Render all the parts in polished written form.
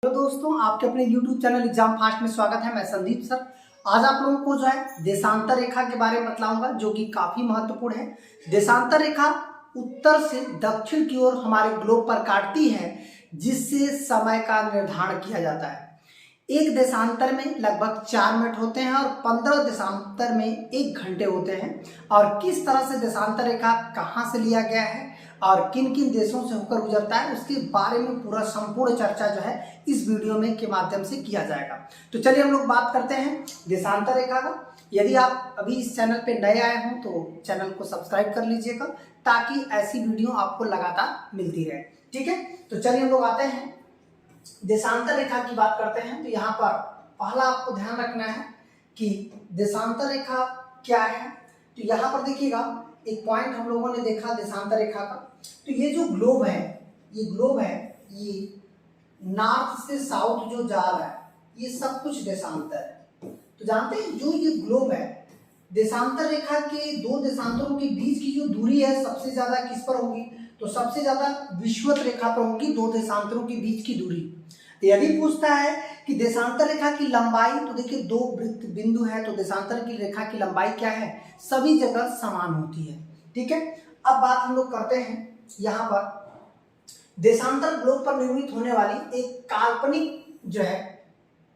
Hello दोस्तों, आपके अपने YouTube चैनल एग्जाम फास्ट में स्वागत है। मैं संदीप सर। आज आप लोगों को जो है देशांतर रेखा के बारे में बतलाऊंगा, जो कि काफी महत्वपूर्ण है। देशांतर रेखा उत्तर से दक्षिण की ओर हमारे ग्लोब पर काटती है, जिससे समय का निर्धारण किया जाता है। एक देशांतर में लगभग 4 मिनट होते हैं और 15 देशांतर में 1 घंटे होते हैं। और किस तरह से देशांतर रेखा कहाँ से लिया गया है और किन किन देशों से होकर गुजरता है, उसके बारे में पूरा संपूर्ण चर्चा जो है इस वीडियो में के माध्यम से किया जाएगा। तो चलिए हम लोग बात करते हैं देशांतर रेखा का। यदि आप अभी इस चैनल पे नए आए हों तो चैनल को सब्सक्राइब कर लीजिएगा, ताकि ऐसी वीडियो आपको लगातार मिलती रहे। ठीक है, तो चलिए हम लोग आते हैं देशांतर रेखा की बात करते हैं। तो यहाँ पर पहला आपको ध्यान रखना है कि देशांतर रेखा क्या है। तो यहाँ पर देखिएगा, एक पॉइंट हम लोगों ने देखा देशांतर रेखा का। तो ये जो ग्लोब है, ये नॉर्थ से साउथ जो जा रहा है, ये सब कुछ देशांतर है। तो जानते हैं, जो ये ग्लोब है, देशांतर रेखा के दो देशांतरों के बीच की जो दूरी है सबसे ज्यादा किस पर होगी? तो सबसे ज्यादा विषुवत रेखा पर होगी, दो देशांतरों के बीच की दूरी। यदि पूछता है कि देशांतर रेखा की लंबाई, तो देखिए दो वृत्त बिंदु है, तो देशांतर की रेखा की लंबाई क्या है? सभी जगह समान होती है। ठीक है, अब बात हम लोग करते हैं यहाँ पर देशांतर ग्लोब पर निर्मित होने वाली एक काल्पनिक जो है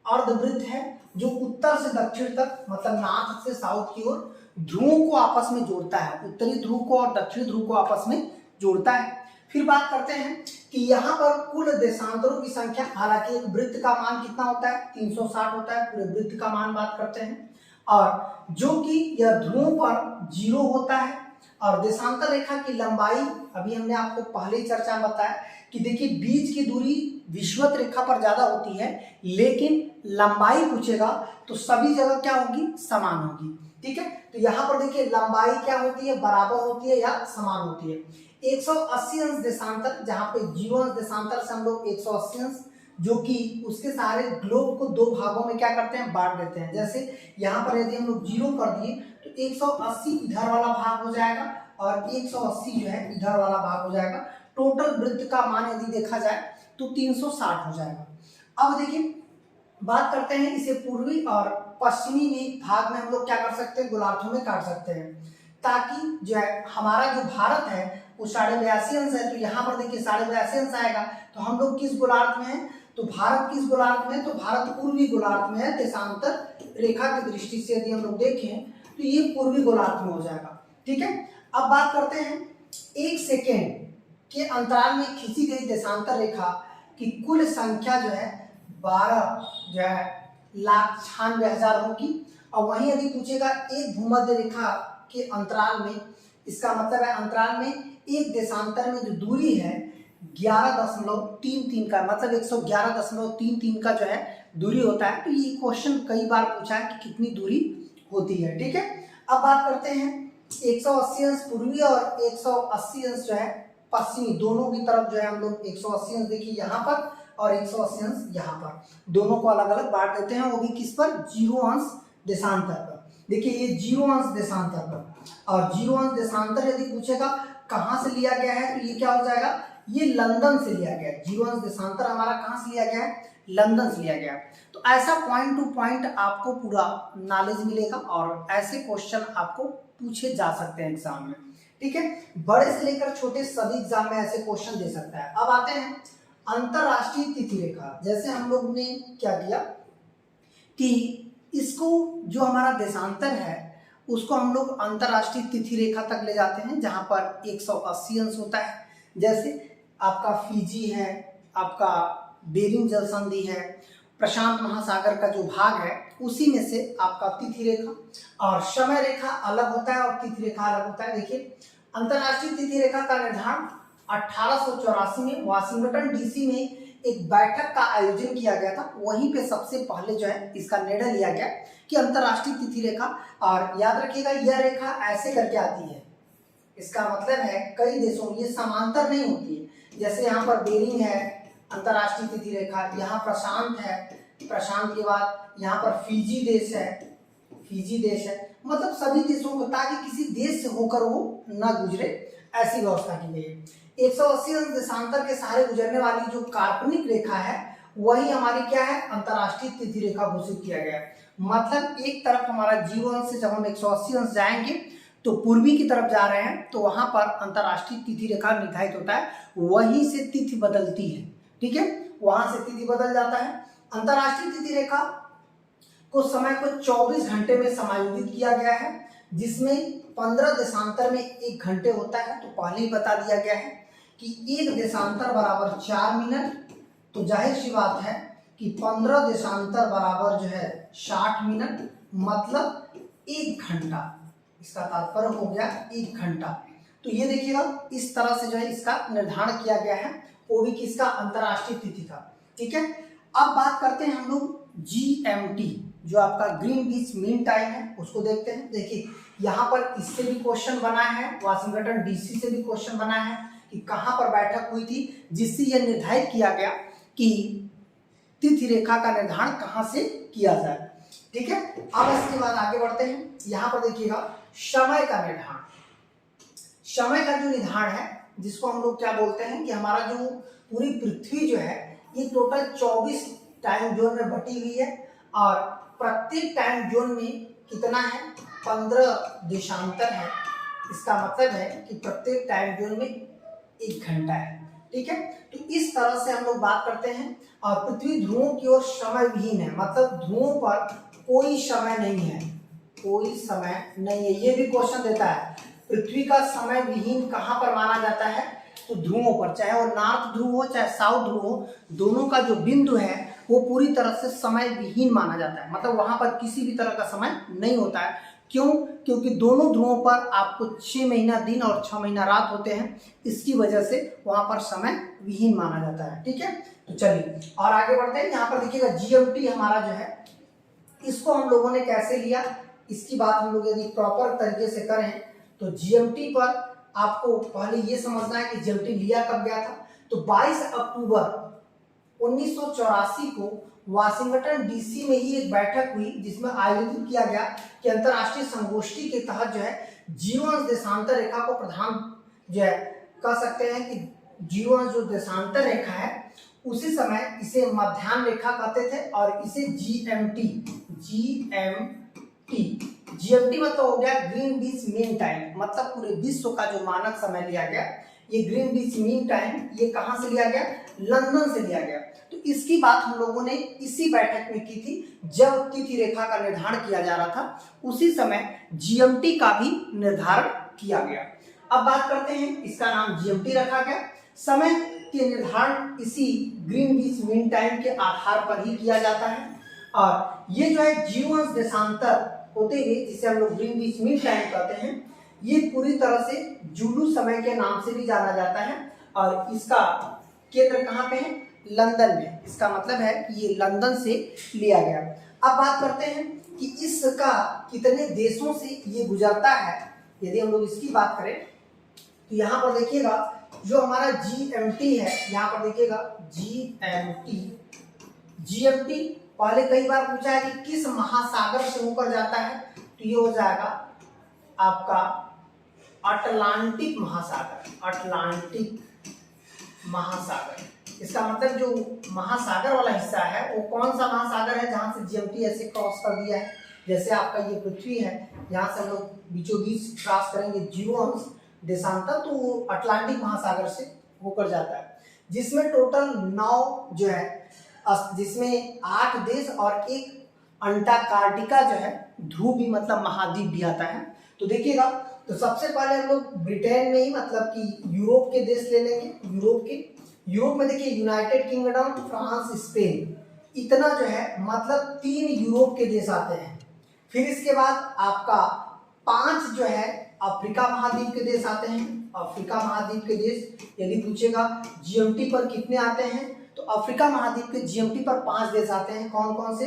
अर्धवृत्त है, जो उत्तर से दक्षिण तक, मतलब नॉर्थ से साउथ की ओर ध्रुवों को आपस में जोड़ता है। उत्तरी ध्रुव को और दक्षिणी ध्रुव को आपस में जोड़ता है। फिर बात करते हैं कि यहाँ पर कुल देशांतरों की संख्या, हालांकि एक वृत्त का मान कितना होता है? 360 होता है। पूरे वृत्त का मान बात करते हैं, और जो कि यह ध्रुवों पर 0 होता है। और देशांतर रेखा की लंबाई, अभी हमने आपको पहले ही चर्चा में बताया कि देखिए बीच की दूरी विषुवत रेखा पर ज्यादा होती है, लेकिन लंबाई पूछेगा तो सभी जगह क्या होगी? समान होगी। ठीक है, तो यहाँ पर देखिए लंबाई क्या होती है? बराबर होती है या समान होती है। 180 अंश देशांतर, जहाँ पे 0 अंश देशांतर से हम लोग 180 अंश, जो कि उसके सारे ग्लोब को 2 भागों में क्या करते हैं? बांट देते हैं। जैसे यहाँ पर यदि हम लोग 0 कर दिए तो 180 इधर वाला भाग हो जाएगा और 180 जो है इधर वाला भाग हो जाएगा। टोटल वृत्त का मान यदि देखा जाए तो 360 हो जाएगा। अब देखिए बात करते हैं इसे पूर्वी और पश्चिमी में भाग में हम लोग क्या कर सकते हैं? गोलार्धों में काट सकते हैं, ताकि जो है हमारा जो भारत है वो 82.5 अंश है। तो यहाँ पर देखिए 82.5 अंश आएगा। तो हम लोग किस गोलार्ध में है? तो भारत किस गोलार्ध में है? तो भारत पूर्वी गोलार्ध में है। देशांतर रेखा की दृष्टि से यदि हम लोग देखें तो ये पूर्वी गोलार्ध में हो जाएगा। ठीक है, अब बात करते हैं 1 सेकेंड के अंतराल में खींची गई देशांतर रेखा की कुल संख्या जो है 12,96,000 होगी। और वहीं यदि पूछेगा एक भूमध्य रेखा के अंतराल में, इसका मतलब है अंतराल में एक देशांतर में जो दूरी है 11.33 का, मतलब 111.33 का जो है दूरी होता है। तो ये क्वेश्चन कई बार पूछा है कि कितनी दूरी होती है। ठीक है, अब बात करते हैं 180 अंश पूर्वी और 180 अंश जो है पश्चिमी, दोनों की तरफ जो है हम लोग 180 अंश देखिए यहाँ पर और 180 अंश यहाँ पर, दोनों को अलग अलग बांट देते हैं। वो भी किस पर? 0 अंश देशांतर पर। देखिए ये 0 अंश देशांतर पर, और 0 अंश देशांतर यदि पूछेगा कहाँ से लिया गया है, तो ये क्या हो जाएगा? ये लंदन से लिया गया है। 0 अंश देशांतर हमारा कहाँ से लिया गया है? लंदन से लिया गया। तो ऐसा पॉइंट टू पॉइंट आपको पूरा नॉलेज मिलेगा और ऐसे क्वेश्चन आपको पूछे जा सकते हैं एग्जाम में। ठीक है, बड़े से लेकर छोटे सभी एग्जाम में ऐसे क्वेश्चन दे सकता है। अब आते हैं अंतरराष्ट्रीय तिथि रेखा। जैसे हम लोग ने क्या किया कि इसको, जो हमारा देशांतर है उसको हम लोग अंतरराष्ट्रीय तिथि रेखा तक ले जाते हैं, जहां पर 180 अंश होता है। जैसे आपका फिजी है, आपका बेरिंग जल संधि है, प्रशांत महासागर का जो भाग है उसी में से आपका तिथि रेखा और समय रेखा अलग होता है और तिथि रेखा अलग होता है। देखिए अंतरराष्ट्रीय तिथि रेखा का निर्धारण 1884 में वाशिंगटन डीसी में एक बैठक का आयोजन किया गया था। वहीं पे सबसे पहले जो है इसका निर्णय लिया गया कि अंतरराष्ट्रीय तिथि रेखा, और याद रखिएगा यह रेखा ऐसे करके आती है। इसका मतलब है कई देशों में ये समांतर नहीं होती है। जैसे यहाँ पर बेरिंग है अंतरराष्ट्रीय तिथि रेखा, यहाँ प्रशांत है, प्रशांत के बाद यहाँ पर फिजी देश है, फिजी देश है, मतलब सभी देशों को, ताकि किसी देश से होकर वो न गुजरे, ऐसी व्यवस्था की गई है। 180 अंश देशांतर के सहारे गुजरने वाली जो काल्पनिक रेखा है वही हमारी क्या है, अंतर्राष्ट्रीय तिथि रेखा घोषित किया गया है। मतलब एक तरफ हमारा जीरो अंश से जब हम 180 अंश जाएंगे तो पूर्वी की तरफ जा रहे हैं, तो वहां पर अंतर्राष्ट्रीय तिथि रेखा निर्धारित होता है, वहीं से तिथि बदलती है। ठीक है, वहां से तिथि बदल जाता है। अंतर्राष्ट्रीय तिथि रेखा को समय को 24 घंटे में समायोजित किया गया है, जिसमें 15 देशांतर में 1 घंटे होता है। तो पहले ही बता दिया गया है कि 1 देशांतर बराबर 4 मिनट, तो जाहिर सी बात है कि 15 देशांतर बराबर जो है 60 मिनट, मतलब 1 घंटा। इसका तात्पर्य हो गया 1 घंटा। तो ये देखिएगा इस तरह से जो है इसका निर्धारण किया गया है, वो भी किसका, अंतर्राष्ट्रीय तिथि का। ठीक है, अब बात करते हैं हम लोग GMT, जो आपका ग्रीनविच मीन टाइम है, उसको देखते हैं। देखिए यहाँ पर इससे भी क्वेश्चन बना है, वाशिंगटन DC से भी क्वेश्चन बना है कि कहाँ पर बैठक हुई थी, जिससे यह निर्धारित किया गया कि तिथि रेखा का निर्धारण कहाँ से किया जाए। ठीक है, अब इसके बाद आगे बढ़ते हैं। यहाँ पर देखिएगा समय का निर्धारण। समय का जो निर्धारण है, जिसको हम लोग क्या बोलते हैं कि हमारा जो पूरी पृथ्वी जो है ये टोटल 24 टाइम जोन में बटी हुई है, और प्रत्येक टाइम जोन में कितना है, 15 देशांतर है। इसका मतलब है कि प्रत्येक टाइम जोन में 1 घंटा है। ठीक है, तो इस तरह से हम लोग बात करते हैं। और पृथ्वी ध्रुवों की ओर समय विहीन है, मतलब ध्रुवों पर कोई समय नहीं है, कोई समय नहीं है। ये भी क्वेश्चन देता है, पृथ्वी का समय विहीन कहाँ पर माना जाता है, तो ध्रुवों पर, चाहे वो नॉर्थ ध्रुव हो चाहे साउथ ध्रुव हो, दोनों का जो बिंदु है वो पूरी तरह से समय विहीन माना जाता है। मतलब वहां पर किसी भी तरह का समय नहीं होता है। क्यों? क्योंकि दोनों ध्रुवों पर आपको 6 महीना दिन और 6 महीना रात होते हैं, इसकी वजह से वहां पर समय विहीन माना जाता है। ठीक है, तो चलिए और आगे बढ़ते हैं। यहाँ पर देखिएगा GMT हमारा जो है, इसको हम लोगों ने कैसे लिया, इसकी बात हम लोग यदि प्रॉपर तरीके से करें तो GMT पर आपको पहले ये समझना है कि GMT लिया कब गया था। तो 22 अक्टूबर 1984 को वाशिंगटन DC में ही एक बैठक हुई, जिसमें आयोजित किया गया कि अंतर्राष्ट्रीय संगोष्ठी के तहत जो है जीवन देशांतर रेखा को प्रधान जो है कह सकते हैं कि जीवन जो देशांतर रेखा है, उसी समय इसे मध्याह्न रेखा कहते थे, और इसे GMT मतलब हो गया ग्रीनविच मीन टाइम। मतलब पूरे विश्व का जो मानक समय लिया गया, ये ग्रीनविच मीन टाइम, ये कहां से लिया गया, लंदन से लिया गया। तो इसकी बात हम लोगों ने इसी बैठक में की थी, जब तिथि रेखा का निर्धारण किया जा रहा था, उसी समय GMT का भी निर्धारण किया गया। अब बात करते हैं, इसका नाम GMT रखा गया। समय के निर्धारण इसी ग्रीनविच मीन टाइम के आधार पर ही किया जाता है, और ये जो है जीवन देशांतर होते हुए, जिसे हम लोग ग्रीनविच मीन टाइम कहते हैं, ये पूरी तरह से जुलू समय के नाम से भी जाना जाता है, और इसका केंद्र कहाँ पे है, लंदन में। इसका मतलब है कि ये लंदन से लिया गया। अब बात करते हैं कि इसका कितने देशों से ये गुजरता है। यदि हम लोग इसकी बात करें तो यहाँ पर देखिएगा जो हमारा GMT है, यहाँ पर देखिएगा GMT पहले कई बार पूछा है कि किस महासागर से होकर जाता है, तो ये हो जाएगा आपका अटलांटिक महासागर। अटलांटिक महासागर, इसका मतलब जो महासागर वाला हिस्सा है वो कौन सा महासागर है जहां से GMT ऐसे क्रॉस कर दिया है। जैसे आपका ये पृथ्वी है, यहाँ से हम लोग बीचों बीच क्रॉस करेंगे जीरोअंश देशांतर, तो वो अटलांटिक महासागर से होकर जाता है, जिसमें टोटल 9 जो है, जिसमें 8 देश और एक अंटार्कटिका जो है ध्रुव भी, मतलब महाद्वीप भी आता है। तो देखिएगा, तो सबसे पहले हम लोग ब्रिटेन में ही, मतलब कि यूरोप के देश ले लेंगे। यूरोप में देखिए यूनाइटेड किंगडम, फ्रांस, स्पेन, इतना जो है मतलब 3 यूरोप के देश आते हैं। फिर इसके बाद आपका 5 जो है अफ्रीका महाद्वीप के देश आते हैं। अफ्रीका महाद्वीप के देश यदि पूछेगा GMT पर कितने आते हैं, तो अफ्रीका महाद्वीप के GMT पर 5 देश आते हैं। कौन कौन से,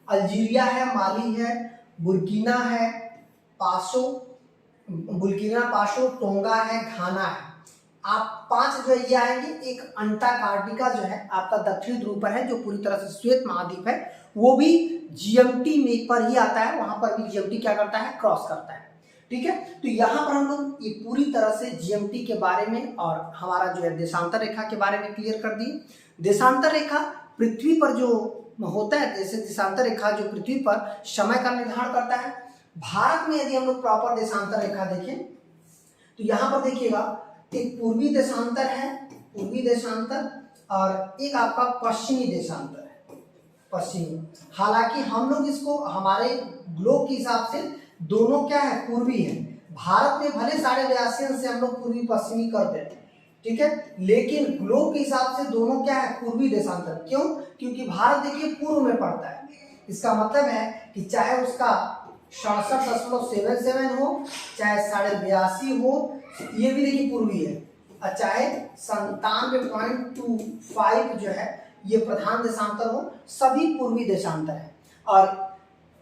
अल्जीरिया है, माली है, बुर्किना है पासो, टोंगा है, घाना है। आप 5 जो है ये आएंगे। एक अंटार्कटिका जो है आपका दक्षिणी ध्रुव पर है, जो पूरी तरह से श्वेत महाद्वीप है, वो भी GMT में पर ही आता है। वहां पर भी GMT क्या करता है, क्रॉस करता है। ठीक है, तो यहाँ पर हम लोग ये पूरी तरह से GMT के बारे में और हमारा जो है देशांतर रेखा के बारे में क्लियर कर दिए। देशांतर रेखा पृथ्वी पर जो होता है, जैसे देशांतर रेखा जो पृथ्वी पर समय का निर्धारण करता है। भारत में यदि हम लोग प्रॉपर देशांतर रेखा देखें तो यहाँ पर देखिएगा एक पूर्वी देशांतर है, पूर्वी देशांतर, और एक आपका पश्चिमी देशांतर है, पश्चिमी। हालांकि हम लोग इसको हमारे ग्लोब के हिसाब से दोनों क्या है, पूर्वी है। भारत में भले 82.5 से हम लोग पूर्वी पश्चिमी करते हैं, ठीक है, लेकिन ग्लोब के हिसाब से दोनों क्या है, पूर्वी देशांतर। क्यों? क्योंकि भारत देखिए पूर्व में पड़ता है। इसका मतलब है कि चाहे उसका 67.77 हो, चाहे 82.5 हो, ये भी देखिए पूर्वी है, और चाहे 97.25 जो है ये प्रधान देशांतर हो, सभी पूर्वी देशांतर है। और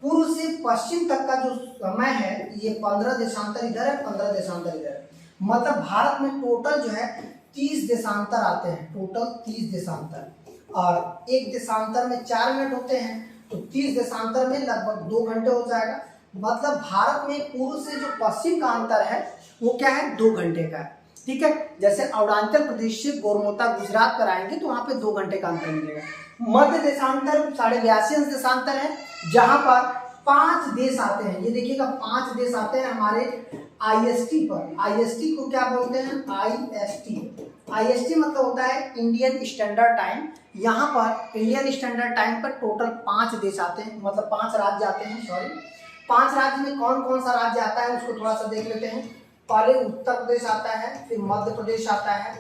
पूर्व से पश्चिम तक का जो समय है ये 15 देशांतर इधर है, 15 देशांतर इधर है। मतलब भारत में टोटल जो है 30 देशांतर आते हैं, टोटल 30 देशांतर, और एक देशांतर में 4 मिनट होते हैं, तो 30 देशांतर में लगभग 2 घंटे हो जाएगा। मतलब भारत में पूर्व से जो पश्चिम का अंतर है वो क्या है, 2 घंटे का है, ठीक है। जैसे अरुणाचल प्रदेश से गोरमोता गुजरात पर आएंगे तो वहां पे 2 घंटे का अंतर मिलेगा। मध्य देशांतर 82.5 देशांतर है, जहां पर 5 देश आते हैं। ये देखिएगा 5 देश आते हैं हमारे IST पर। IST को क्या बोलते हैं, IST मतलब होता है इंडियन स्टैंडर्ड टाइम। यहाँ पर इंडियन स्टैंडर्ड टाइम पर टोटल 5 देश आते हैं, मतलब 5 राज्य आते हैं, सॉरी 5 राज्य में कौन कौन सा राज्य आता है उसको थोड़ा सा देख लेते हैं। पहले उत्तर प्रदेश आता है, फिर मध्य प्रदेश आता है,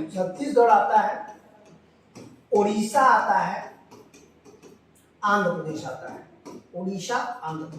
छत्तीसगढ़ आता है, उड़ीसा आता है, आंध्र प्रदेश आता है, उड़ीसा आंध्र प्रदेश।